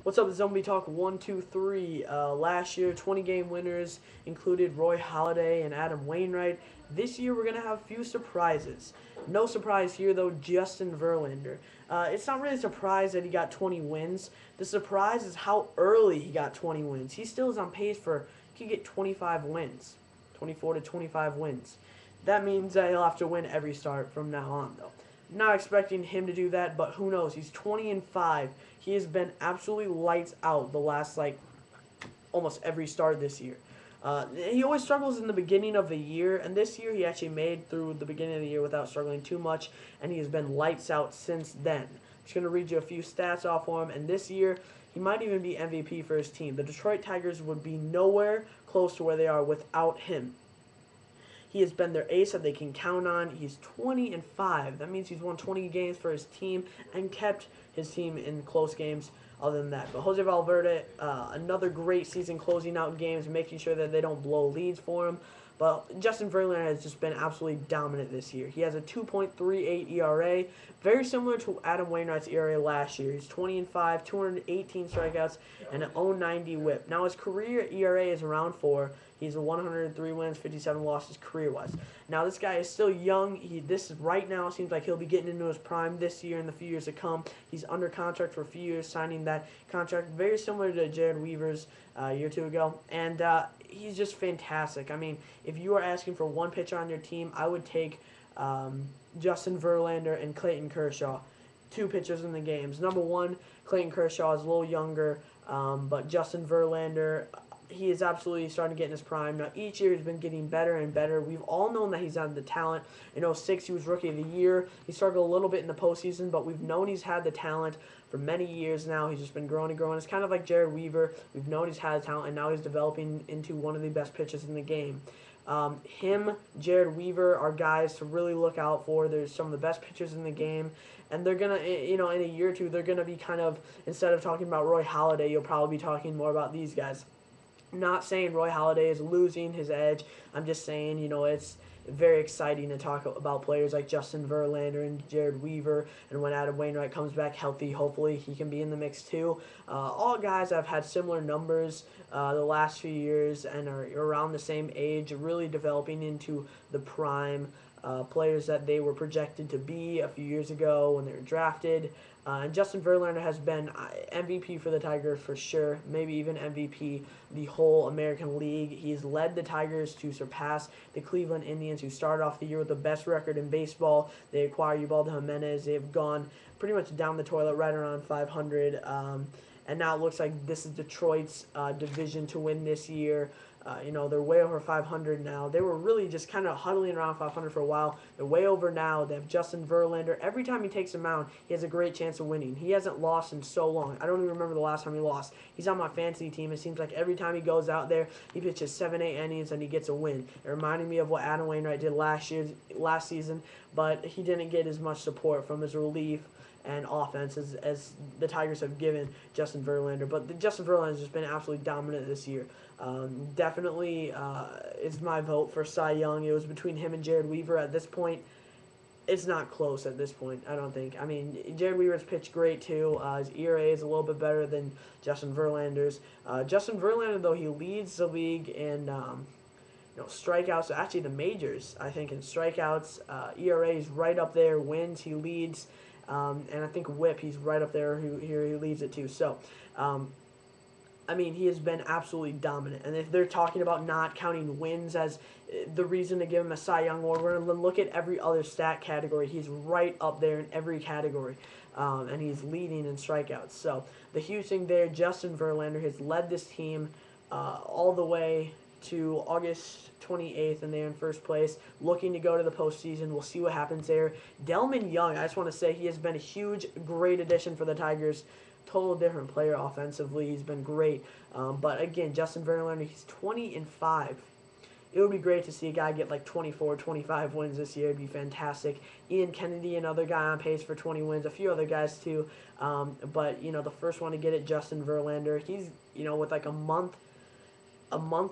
What's up, Zombie Talk 123? Last year, 20-game winners included Roy Halladay and Adam Wainwright. This year, we're going to have a few surprises. No surprise here, though, Justin Verlander. It's not really a surprise that he got 20 wins. The surprise is how early he got 20 wins. He still is on pace for, he could get 25 wins, 24 to 25 wins. That means that he'll have to win every start from now on, though. Not expecting him to do that, but who knows? He's 20-5. He has been absolutely lights out the last almost every start this year. He always struggles in the beginning of the year, and this year he actually made through the beginning of the year without struggling too much, and he has been lights out since then. I'm just going to read you a few stats off for him, and this year he might even be MVP for his team. The Detroit Tigers would be nowhere close to where they are without him. He has been their ace that they can count on. He's 20-5. That means he's won 20 games for his team and kept his team in close games other than that. But Jose Valverde, another great season closing out games, making sure that they don't blow leads for him. But Justin Verlander has just been absolutely dominant this year. He has a 2.38 ERA, very similar to Adam Wainwright's ERA last year. He's 20-5, 218 strikeouts, and an 0.90 WHIP. Now his career ERA is around 4. He's a 103 wins, 57 losses career-wise. Now this guy is still young. This right now seems like he'll be getting into his prime this year and the few years to come. He's under contract for a few years, signing that contract very similar to Jared Weaver's a year or two ago, and he's just fantastic. I mean, if you are asking for one pitcher on your team, I would take Justin Verlander and Clayton Kershaw, two pitchers in the games. Number one, Clayton Kershaw is a little younger, but Justin Verlander, he is absolutely starting to get in his prime. Now, each year he's been getting better and better. We've all known that he's had the talent. In '06, he was Rookie of the Year. He struggled a little bit in the postseason, but we've known he's had the talent for many years now. He's just been growing and growing. It's kind of like Jared Weaver. We've known he's had talent, and now he's developing into one of the best pitchers in the game. Jared Weaver are guys to really look out for. They're some of the best pitchers in the game. And they're going to, in a year or two, they're going to be kind of, instead of talking about Roy Halladay, you'll probably be talking more about these guys. Not saying Roy Halladay is losing his edge. I'm just saying, it's very exciting to talk about players like Justin Verlander and Jared Weaver. And when Adam Wainwright comes back healthy, hopefully he can be in the mix too. All guys have had similar numbers the last few years and are around the same age, really developing into the prime players that they were projected to be a few years ago when they were drafted. And Justin Verlander has been MVP for the Tigers for sure, maybe even MVP the whole American League. He's led the Tigers to surpass the Cleveland Indians, who started off the year with the best record in baseball. They acquired Ubaldo Jimenez. They've gone pretty much down the toilet, right around 500. And now it looks like this is Detroit's division to win this year. They're way over 500 now. They were really just kind of huddling around 500 for a while. They're way over now. They have Justin Verlander. Every time he takes a mound, he has a great chance of winning. He hasn't lost in so long. I don't even remember the last time he lost. He's on my fantasy team. It seems like every time he goes out there, he pitches 7-8 innings and he gets a win. It reminded me of what Adam Wainwright did last season, but he didn't get as much support from his relief and offense as the Tigers have given Justin Verlander. But Justin Verlander has just been absolutely dominant this year. Definitely is my vote for Cy Young. It was between him and Jared Weaver at this point. It's not close at this point, I don't think. I mean, Jared Weaver's pitched great too. His ERA is a little bit better than Justin Verlander's. Justin Verlander, though, he leads the league in strikeouts. Actually, the majors, I think, in strikeouts. ERA is right up there. Wins, he leads. And I think WHIP, he's right up there. He leads it too. So, he has been absolutely dominant. And if they're talking about not counting wins as the reason to give him a Cy Young award, we're going to look at every other stat category. He's right up there in every category. And he's leading in strikeouts. So the huge thing there, Justin Verlander has led this team all the way to August 28th, and they're in first place, looking to go to the postseason. We'll see what happens there. Delman Young, I just want to say he has been a huge, great addition for the Tigers. Total different player offensively. He's been great. But again, Justin Verlander, he's 20-5. It would be great to see a guy get like 24, 25 wins this year. It'd be fantastic. Ian Kennedy, another guy on pace for 20 wins. A few other guys too. But the first one to get it, Justin Verlander. He's with like a month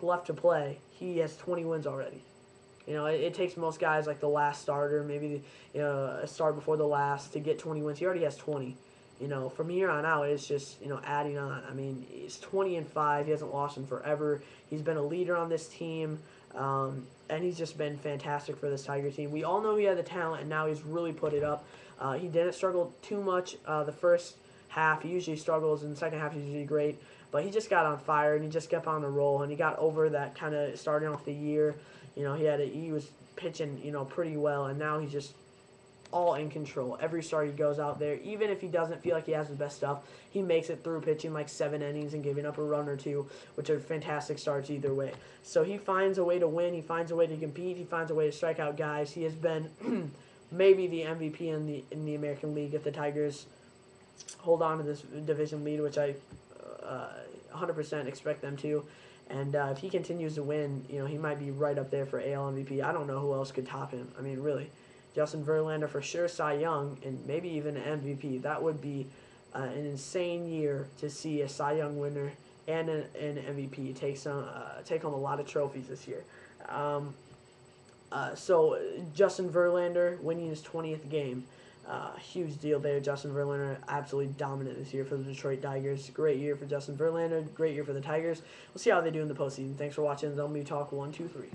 left to play, he has 20 wins already. It takes most guys like the last starter, maybe a start before the last, to get 20 wins. He already has 20. from here on out, it's just, adding on. I mean, he's 20-5. He hasn't lost in forever. He's been a leader on this team, and he's just been fantastic for this Tiger team. We all know he had the talent, and now he's really put it up. He didn't struggle too much the first half. He usually struggles, and the second half he's usually great. But he just got on fire, and he just kept on the roll, and he got over that kind of starting off the year. He was pitching, pretty well, and now he's just all in control. Every start he goes out there, even if he doesn't feel like he has the best stuff, he makes it through pitching like 7 innings and giving up a run or two, which are fantastic starts either way. So he finds a way to win. He finds a way to compete. He finds a way to strike out guys. He has been maybe the MVP in the American League if the Tigers hold on to this division lead, which I 100% expect them to. And if he continues to win, he might be right up there for AL MVP. I don't know who else could top him. I mean, really. Justin Verlander for sure, Cy Young, and maybe even an MVP. That would be an insane year to see a Cy Young winner and an MVP take home a lot of trophies this year. So Justin Verlander winning his 20th game, huge deal there. Justin Verlander absolutely dominant this year for the Detroit Tigers. Great year for Justin Verlander. Great year for the Tigers. We'll see how they do in the postseason. Thanks for watching. Zelmy Talk 1, 2, 3.